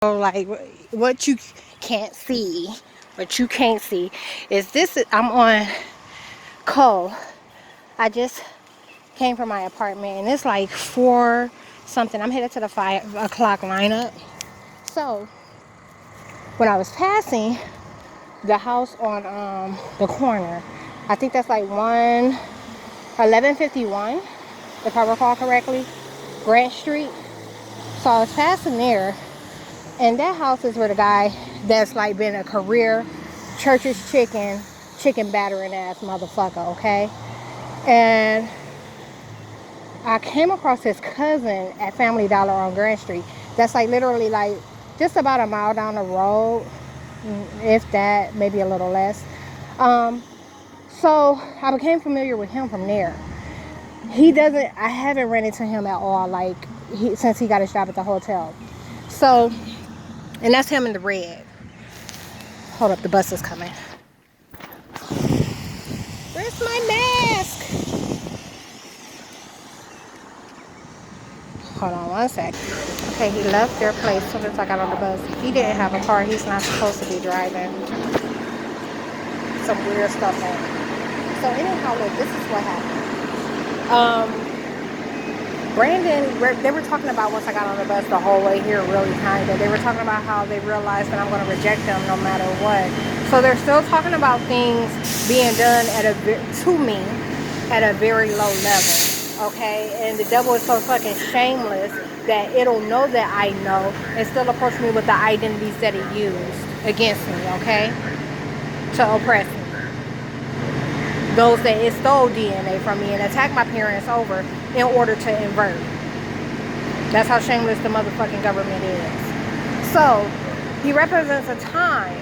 So like what you can't see, what you can't see is this. I'm on Cole. I just came from my apartment and it's like 4 something. I'm headed to the 5 o'clock lineup. So when I was passing the house on the corner, I think that's like 1151, if I recall correctly, Grant Street. So I was passing there. And that house is where the guy that's like been a career church's chicken battering ass motherfucker, okay? And I came across his cousin at Family Dollar on Grand Street. That's like literally like just about a mile down the road, if that, maybe a little less. So I became familiar with him from there. I haven't ran into him at all, like since he got his job at the hotel. So, and that's him in the red. Hold up, the bus is coming. Where's my mask? Hold on one sec. Okay, he left their place as soon as I got on the bus. He didn't have a car. He's not supposed to be driving. Some weird stuff happened. So anyhow, look, this is what happened. Brandon, they were talking about once I got on the bus the whole way here, really kind of. They were talking about how they realized that I'm going to reject them no matter what. So they're still talking about things being done to me at a very low level, okay? And the devil is so fucking shameless that it'll know that I know and still approach me with the identities that it used against me, okay? To oppress me. Those that it stole DNA from me and attacked my parents over in order to invert. That's how shameless the motherfucking government is. So, he represents a time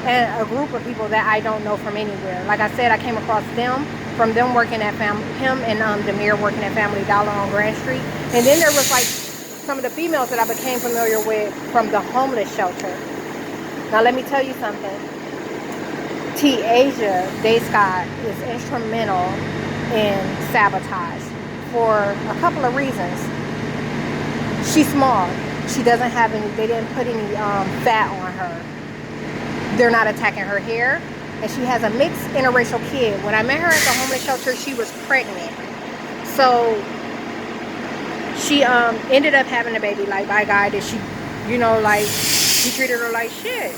and a group of people that I don't know from anywhere. Like I said, I came across them from them working at him and Demir working at Family Dollar on Grand Street. And then there was like some of the females that I became familiar with from the homeless shelter. Now let me tell you something. T. Asia Day Scott is instrumental in Sabotage for a couple of reasons. She's small. She doesn't have any, they didn't put any fat on her. They're not attacking her hair. And she has a mixed interracial kid. When I met her at the homeless shelter, she was pregnant. So she ended up having a baby like by a guy that she, you know, like he treated her like shit.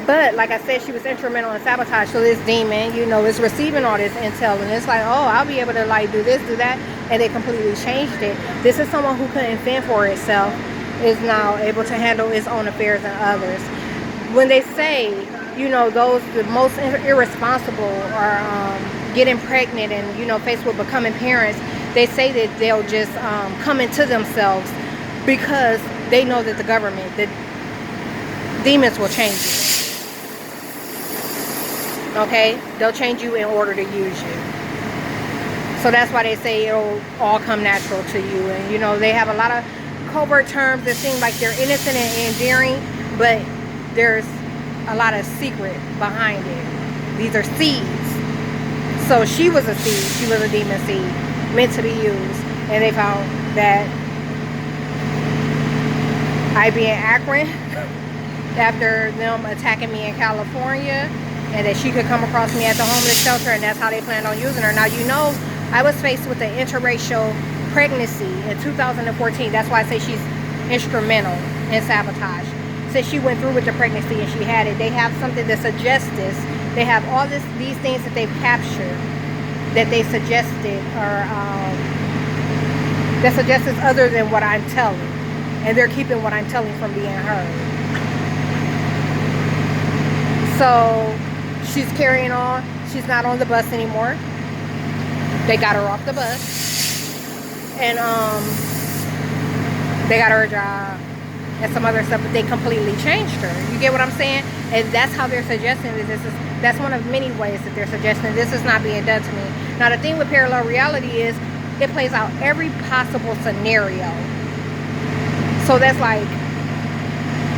But like I said, she was instrumental in Sabotage. So this demon, you know, is receiving all this intel, and it's like, oh, I'll be able to like do this, do that, and they completely changed it. This is someone who couldn't fend for itself, is now able to handle its own affairs and others. When they say, you know, those the most irresponsible are getting pregnant and, you know, faced with becoming parents, they say that they'll just come into themselves because they know that the government, the demons will change you. Okay? They'll change you in order to use you. So that's why they say it'll all come natural to you. And, you know, they have a lot of covert terms that seem like they're innocent and endearing, but there's a lot of secret behind it. These are seeds. So she was a seed. She was a demon seed meant to be used. And they found that I be in Akron after them attacking me in California, and that she could come across me at the homeless shelter, and that's how they planned on using her. Now, you know, I was faced with an interracial pregnancy in 2014. That's why I say she's instrumental in Sabotage. Since she went through with the pregnancy and she had it, they have something that suggests this. They have all these things that they've captured that they suggested, or that suggests other than what I'm telling, and they're keeping what I'm telling from being heard. So she's carrying on. She's not on the bus anymore. They got her off the bus, and they got her a job and some other stuff, but they completely changed her. You get what I'm saying? And that's how they're suggesting that that's one of many ways that they're suggesting this is not being done to me. Now, the thing with parallel reality is it plays out every possible scenario. So that's like,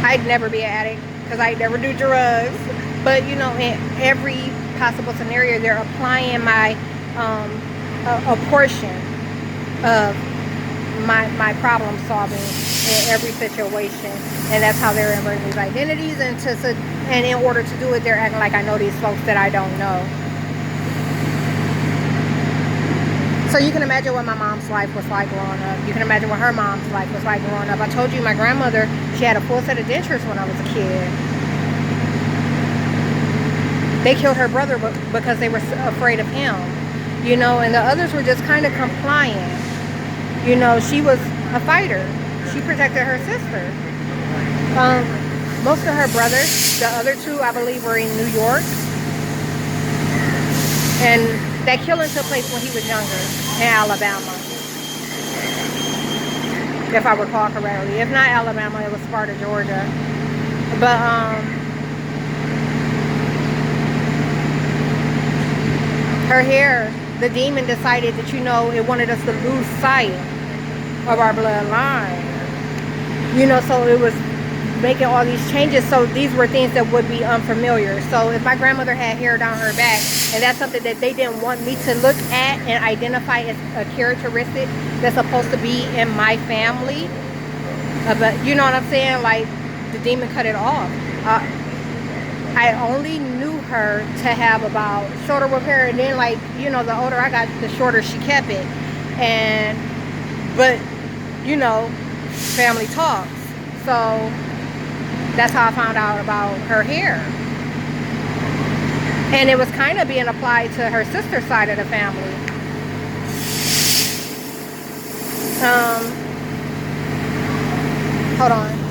I'd never be an addict because I never do drugs. But, you know, in every possible scenario, they're applying my, a portion of my problem solving in every situation, and that's how they're inverting these identities. And in order to do it, they're acting like I know these folks that I don't know. So you can imagine what my mom's life was like growing up. You can imagine what her mom's life was like growing up. I told you my grandmother, she had a full set of dentures when I was a kid. They killed her brother because they were afraid of him, you know, and the others were just kind of compliant. You know, she was a fighter. She protected her sister. Most of her brothers, the other two, I believe, were in New York. And that killing took place when he was younger in Alabama, if I recall correctly. If not Alabama, it was Sparta, Georgia. But her hair, the demon decided that, you know, it wanted us to lose sight of our bloodline. You know, so it was making all these changes. So these were things that would be unfamiliar. So if my grandmother had hair down her back, and that's something that they didn't want me to look at and identify as a characteristic that's supposed to be in my family, but you know what I'm saying, like, the demon cut it off. I only knew her to have about shoulder width hair, and then, like, you know, the older I got, the shorter she kept it. But you know, family talks. So that's how I found out about her hair. And it was kind of being applied to her sister's side of the family. Hold on.